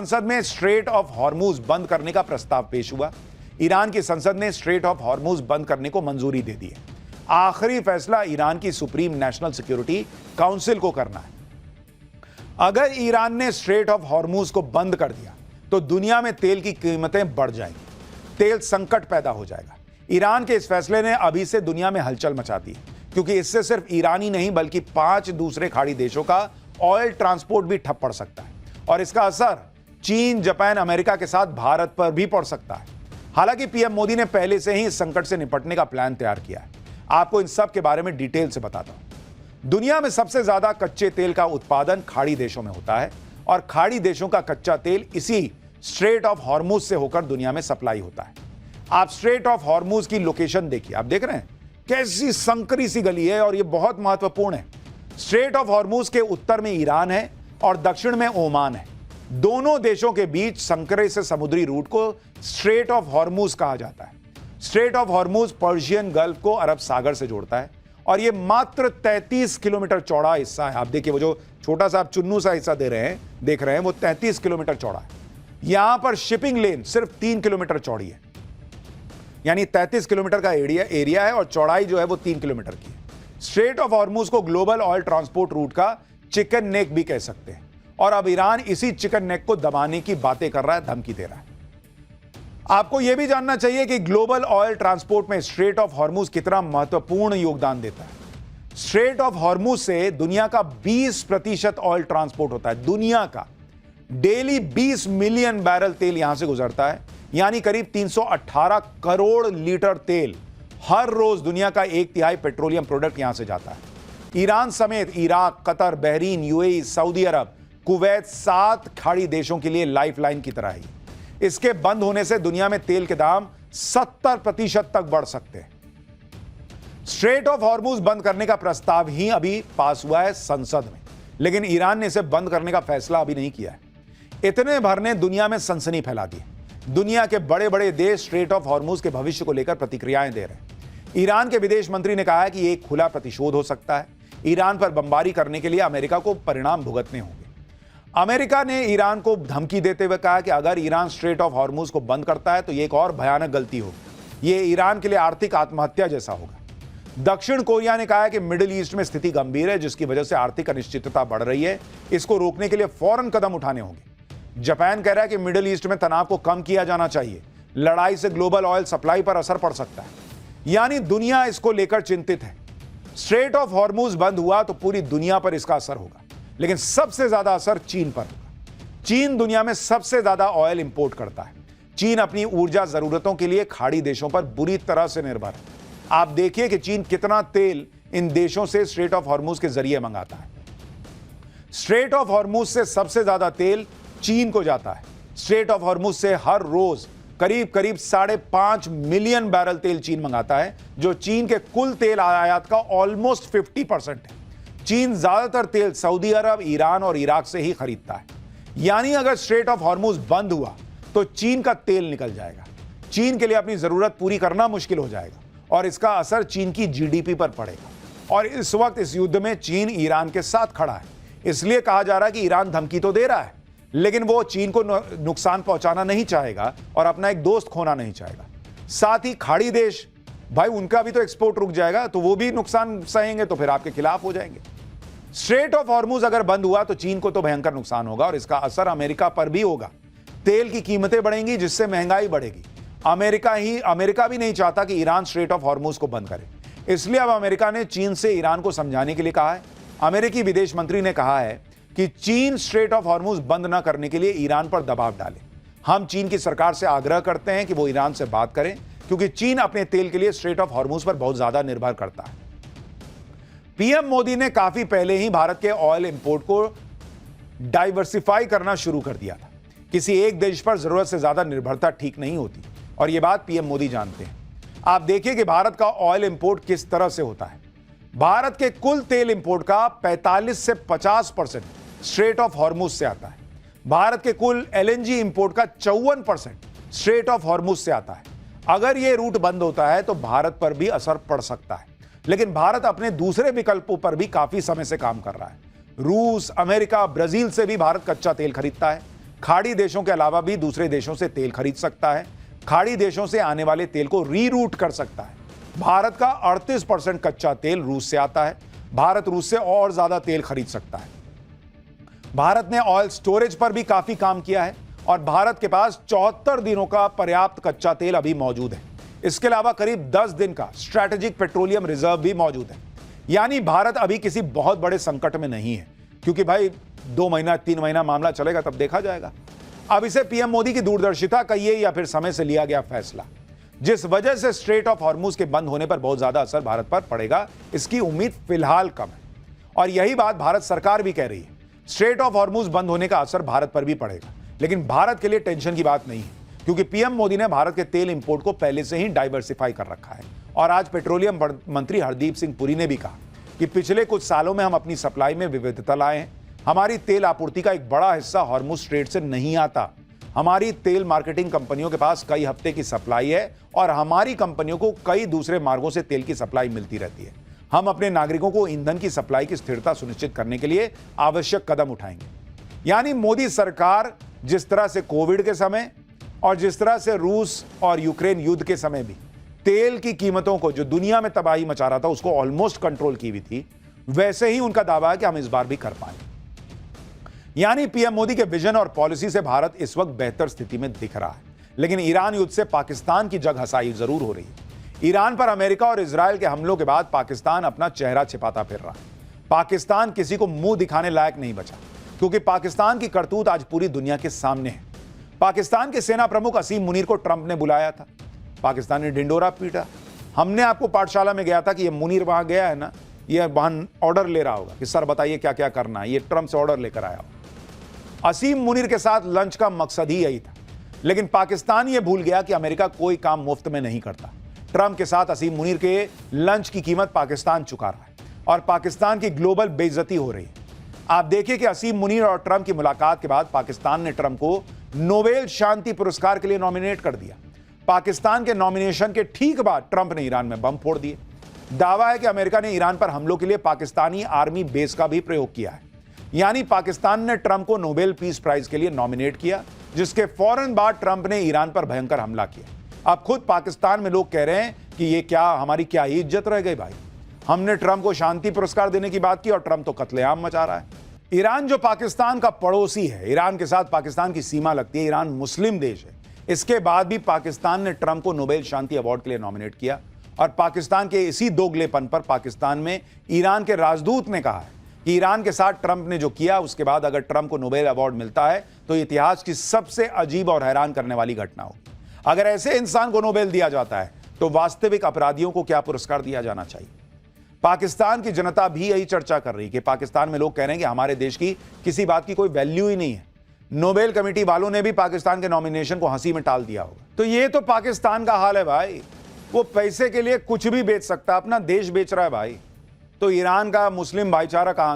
संसद में straight of Hormuz बंद करने का प्रस्ताव पेश हुआ। ईरान की संसद ने स्ट्रेट ऑफ हॉर्मुज बंद करने को मंजूरी दे दी है। आखिरी फैसला ईरान की सुप्रीम नेशनल सिक्योरिटी काउंसिल को करना है। अगर ईरान ने स्ट्रेट ऑफ हॉर्मुज को बंद कर दिया तो दुनिया में तेल की कीमतें बढ़ जाएंगी, तेल संकट पैदा हो जाएगा। ईरान के इस फैसले ने अभी से दुनिया में हलचल मचा दी है, क्योंकि इससे सिर्फ ईरान ही नहीं बल्कि 5 दूसरे खाड़ी देशों का ऑयल ट्रांसपोर्ट भी ठप पड़ सकता है और इसका असर चीन, जापान, अमेरिका के साथ भारत पर भी पड़ सकता है। हालांकि पीएम मोदी ने पहले से ही इस संकट से निपटने का प्लान तैयार किया है। आपको इन सब के बारे में डिटेल से बताता हूं। दुनिया में सबसे ज्यादा कच्चे तेल का उत्पादन खाड़ी देशों में होता है और खाड़ी देशों का कच्चा तेल इसी स्ट्रेट ऑफ हॉर्मुज से होकर दुनिया में सप्लाई होता है। आप स्ट्रेट ऑफ हॉर्मुज की लोकेशन देखिए, आप देख रहे हैं कैसी संकरी सी गली है और यह बहुत महत्वपूर्ण है। स्ट्रेट ऑफ हॉर्मुज के उत्तर में ईरान है और दक्षिण में ओमान है। दोनों देशों के बीच संकरे से समुद्री रूट को स्ट्रेट ऑफ हॉर्मुज कहा जाता है। Straight of Hormuz Persian gulf को अरब सागर से जोड़ता है और यह मात्र 33 किलोमीटर चौड़ा हिस्सा है। आप देखिए, वो जो छोटा सा आप चुन्नू सा हिस्सा देख रहे हैं वो 33 किलोमीटर चौड़ा है। यहां पर शिपिंग लेन सिर्फ 3 किलोमीटर चौड़ी है, यानी 33 किलोमीटर का एरिया है और चौड़ाई जो है वो 3 किलोमीटर की है। स्ट्रेट ऑफ हॉर्मुज को ग्लोबल ऑयल ट्रांसपोर्ट रूट का चिकन नेक भी कह सकते हैं और अब ईरान इसी चिकन नेक को दबाने की बातें कर रहा है, धमकी दे रहा है। आपको यह भी जानना चाहिए कि ग्लोबल ऑयल ट्रांसपोर्ट में स्ट्रेट ऑफ हॉर्मुज कितना महत्वपूर्ण योगदान देता है। स्ट्रेट ऑफ हॉर्मुज से दुनिया का 20% ऑयल ट्रांसपोर्ट होता है। दुनिया का डेली 20 मिलियन बैरल तेल यहां से गुजरता है, यानी करीब 318 करोड़ लीटर तेल हर रोज दुनिया का 1/3 पेट्रोलियम प्रोडक्ट यहां से जाता है। ईरान समेत Iraq, Qatar, Bahrain, UAE, Saudi Arab, Kuwait 7 खाड़ी देशों के लिए लाइफलाइन की तरह है। इसके बंद होने से दुनिया में तेल के दाम 70% तक बढ़ सकते हैं। स्ट्रेट ऑफ हॉर्मुज बंद करने का प्रस्ताव ही अभी पास हुआ है संसद में, लेकिन ईरान ने इसे बंद करने का फैसला अभी नहीं किया है। इतने भर ने दुनिया में सनसनी फैला दी। दुनिया के बड़े बड़े देश स्ट्रेट ऑफ हॉर्मुज के भविष्य को लेकर प्रतिक्रियाएं दे रहे हैं। ईरान के विदेश मंत्री ने कहा है कि एक खुला प्रतिशोध हो सकता है। ईरान पर बमबारी करने के लिए अमेरिका को परिणाम भुगतने होंगे। अमेरिका ने ईरान को धमकी देते हुए कहा कि अगर ईरान स्ट्रेट ऑफ हॉर्मुज को बंद करता है तो यह एक और भयानक गलती होगी। यह ईरान के लिए आर्थिक आत्महत्या जैसा होगा। दक्षिण कोरिया ने कहा है कि मिडिल ईस्ट में स्थिति गंभीर है, जिसकी वजह से आर्थिक अनिश्चितता बढ़ रही है। इसको रोकने के लिए फौरन कदम उठाने होंगे। जापान कह रहा है कि मिडिल ईस्ट में तनाव को कम किया जाना चाहिए। लड़ाई से ग्लोबल ऑयल सप्लाई पर असर पड़ सकता है, यानी दुनिया इसको लेकर चिंतित है। स्ट्रेट ऑफ हॉर्मुज बंद हुआ तो पूरी दुनिया पर इसका असर होगा, लेकिन सबसे ज्यादा असर चीन पर होगा। चीन दुनिया में सबसे ज्यादा ऑयल इंपोर्ट करता है। चीन अपनी ऊर्जा जरूरतों के लिए खाड़ी देशों पर बुरी तरह से निर्भर है। आप देखिए कि चीन कितना तेल इन देशों से स्ट्रेट ऑफ हॉर्मुज के जरिए मंगाता है। स्ट्रेट ऑफ हॉर्मुज से सबसे ज्यादा तेल चीन को जाता है। स्ट्रेट ऑफ हॉर्मुज से हर रोज करीब 5.5 मिलियन बैरल तेल चीन मंगाता है, जो चीन के कुल तेल आयात का ऑलमोस्ट 50% है। चीन ज्यादातर तेल सऊदी अरब, ईरान और इराक से ही खरीदता है। यानी अगर स्ट्रेट ऑफ हॉर्मुज बंद हुआ तो चीन का तेल निकल जाएगा। चीन के लिए अपनी जरूरत पूरी करना मुश्किल हो जाएगा और इसका असर चीन की जीडीपी पर पड़ेगा। और इस वक्त इस युद्ध में चीन ईरान के साथ खड़ा है। इसलिए कहा जा रहा है कि ईरान धमकी तो दे रहा है, लेकिन वो चीन को नुकसान पहुंचाना नहीं चाहेगा और अपना एक दोस्त खोना नहीं चाहेगा। साथ ही खाड़ी देश, भाई उनका भी तो एक्सपोर्ट रुक जाएगा, तो वो भी नुकसान सहेंगे तो फिर आपके खिलाफ हो जाएंगे। स्ट्रेट ऑफ हॉर्मुज अगर बंद हुआ तो चीन को तो भयंकर नुकसान होगा और इसका असर अमेरिका पर भी होगा। तेल की कीमतें बढ़ेंगी, जिससे महंगाई बढ़ेगी। अमेरिका भी नहीं चाहता कि ईरान स्ट्रेट ऑफ हॉर्मुज को बंद करे। इसलिए अब अमेरिका ने चीन से ईरान को समझाने के लिए कहा है। अमेरिकी विदेश मंत्री ने कहा है कि चीन स्ट्रेट ऑफ हॉर्मुज बंद न करने के लिए ईरान पर दबाव डाले। हम चीन की सरकार से आग्रह करते हैं कि वो ईरान से बात करें, क्योंकि चीन अपने तेल के लिए स्ट्रेट ऑफ हॉर्मुज पर बहुत ज्यादा निर्भर करता है। पीएम मोदी ने काफी पहले ही भारत के ऑयल इंपोर्ट को डाइवर्सिफाई करना शुरू कर दिया था। किसी एक देश पर जरूरत से ज्यादा निर्भरता ठीक नहीं होती और यह बात पीएम मोदी जानते हैं। आप देखिए कि भारत का ऑयल इंपोर्ट किस तरह से होता है। भारत के कुल तेल इंपोर्ट का 45 से 50% स्ट्रेट ऑफ हॉर्मुज से आता है। भारत के कुल एलएनजी इंपोर्ट का 54% स्ट्रेट ऑफ हॉर्मुज से आता है। अगर यह रूट बंद होता है तो भारत पर भी असर पड़ सकता है, लेकिन भारत अपने दूसरे विकल्पों पर भी काफी समय से काम कर रहा है। रूस, अमेरिका, ब्राजील से भी भारत कच्चा तेल खरीदता है। खाड़ी देशों के अलावा भी दूसरे देशों से तेल खरीद सकता है। खाड़ी देशों से आने वाले तेल को रीरूट कर सकता है। भारत का 38% कच्चा तेल रूस से आता है। भारत रूस से और ज्यादा तेल खरीद सकता है। भारत ने ऑयल स्टोरेज पर भी काफी काम किया है और भारत के पास 74 दिनों का पर्याप्त कच्चा तेल अभी मौजूद है। इसके अलावा करीब 10 दिन का स्ट्रैटेजिक पेट्रोलियम रिजर्व भी मौजूद है। यानी भारत अभी किसी बहुत बड़े संकट में नहीं है, क्योंकि भाई 2 महीना 3 महीना मामला चलेगा तब देखा जाएगा। अब इसे पीएम मोदी की दूरदर्शिता कहिए या फिर समय से लिया गया फैसला, जिस वजह से स्ट्रेट ऑफ हॉर्मुज के बंद होने पर बहुत ज्यादा असर भारत पर पड़ेगा, इसकी उम्मीद फिलहाल कम है। और यही बात भारत सरकार भी कह रही है। स्ट्रेट ऑफ हॉर्मुज बंद होने का असर भारत पर भी पड़ेगा, लेकिन भारत के लिए टेंशन की बात नहीं है, क्योंकि पीएम मोदी ने भारत के तेल इंपोर्ट को पहले से ही डाइवर्सिफाई कर रखा है। और आज पेट्रोलियम मंत्री हरदीप सिंह पुरी ने भी कहा कि पिछले कुछ सालों में हम अपनी सप्लाई में विविधता लाए हैं। हमारी तेल आपूर्ति का एक बड़ा हिस्सा हॉर्मुज स्ट्रेट से नहीं आता। हमारी तेल मार्केटिंग कंपनियों के पास कई हफ्ते की सप्लाई है और हमारी कंपनियों को कई दूसरे मार्गों से तेल की सप्लाई मिलती रहती है। हम अपने नागरिकों को ईंधन की सप्लाई की स्थिरता सुनिश्चित करने के लिए आवश्यक कदम उठाएंगे। यानी मोदी सरकार जिस तरह से कोविड के समय और जिस तरह से रूस और यूक्रेन युद्ध के समय भी तेल की कीमतों को, जो दुनिया में तबाही मचा रहा था, उसको ऑलमोस्ट कंट्रोल की हुई थी, वैसे ही उनका दावा है कि हम इस बार भी कर पाएंगे। यानी पीएम मोदी के विजन और पॉलिसी से भारत इस वक्त बेहतर स्थिति में दिख रहा है। लेकिन ईरान युद्ध से पाकिस्तान की जग हसाई जरूर हो रही है। ईरान पर अमेरिका और इजराइल के हमलों के बाद पाकिस्तान अपना चेहरा छिपाता फिर रहा है। पाकिस्तान किसी को मुंह दिखाने लायक नहीं बचा, क्योंकि पाकिस्तान की करतूत आज पूरी दुनिया के सामने है। पाकिस्तान के सेना प्रमुख असीम मुनीर को ट्रंप ने बुलाया था। पाकिस्तान ने ढिंडोरा पीटा। हमने आपको पाठशाला में गया था कि ये मुनीर वहां गया है ना, ये वहां ऑर्डर ले रहा होगा कि सर बताइए क्या क्या करना है। ये ट्रंप से ऑर्डर लेकर आया होगा। असीम मुनीर के साथ लंच का मकसद ही यही था। लेकिन पाकिस्तान ये भूल गया कि अमेरिका कोई काम मुफ्त में नहीं करता। ट्रंप के साथ असीम मुनीर के लंच की कीमत पाकिस्तान चुका रहा है और पाकिस्तान की ग्लोबल बेइज्जती हो रही है। आप देखिए कि असीम मुनीर और ट्रंप की मुलाकात के बाद पाकिस्तान ने ट्रंप को नोबेल शांति पुरस्कार के लिए नॉमिनेट कर दिया। पाकिस्तान के नॉमिनेशन के ठीक बाद ट्रंप ने ईरान में बम फोड़ दिए। दावा है कि अमेरिका ने ईरान पर हमलों के लिए पाकिस्तानी आर्मी बेस का भी प्रयोग किया है। यानी पाकिस्तान ने ट्रंप को नोबेल पीस प्राइज के लिए नॉमिनेट किया, जिसके फौरन बाद ट्रंप ने ईरान पर भयंकर हमला किया। अब खुद पाकिस्तान में लोग कह रहे हैं कि ये क्या, हमारी क्या ही इज्जत रह गई भाई। हमने ट्रंप को शांति पुरस्कार देने की बात की और ट्रंप तो कत्लेआम मचा रहा है। ईरान जो पाकिस्तान का पड़ोसी है, ईरान के साथ पाकिस्तान की सीमा लगती है, ईरान मुस्लिम देश है, इसके बाद भी पाकिस्तान ने ट्रंप को नोबेल शांति अवार्ड के लिए नॉमिनेट किया। और पाकिस्तान के इसी दोगलेपन पर पाकिस्तान में ईरान के राजदूत ने कहा है कि ईरान के साथ ट्रंप ने जो किया, उसके बाद अगर ट्रंप को नोबेल अवार्ड मिलता है तो इतिहास की सबसे अजीब और हैरान करने वाली घटना होगी। अगर ऐसे इंसान को नोबेल दिया जाता है तो वास्तविक अपराधियों को क्या पुरस्कार दिया जाना चाहिए। पाकिस्तान की जनता भी यही चर्चा कर रही है कि पाकिस्तान में लोग कह रहे हैं कि हमारे देश की किसी बात की कोई वैल्यू ही नहीं है। नोबेल कमेटी वालों ने भी पाकिस्तान के नॉमिनेशन को हंसी में टाल दिया होगा। तो ये तो पाकिस्तान का हाल है भाई। वो पैसे के लिए कुछ भी बेच सकता है, अपना देश बेच रहा है भाई। तो ईरान का मुस्लिम भाईचारा कहां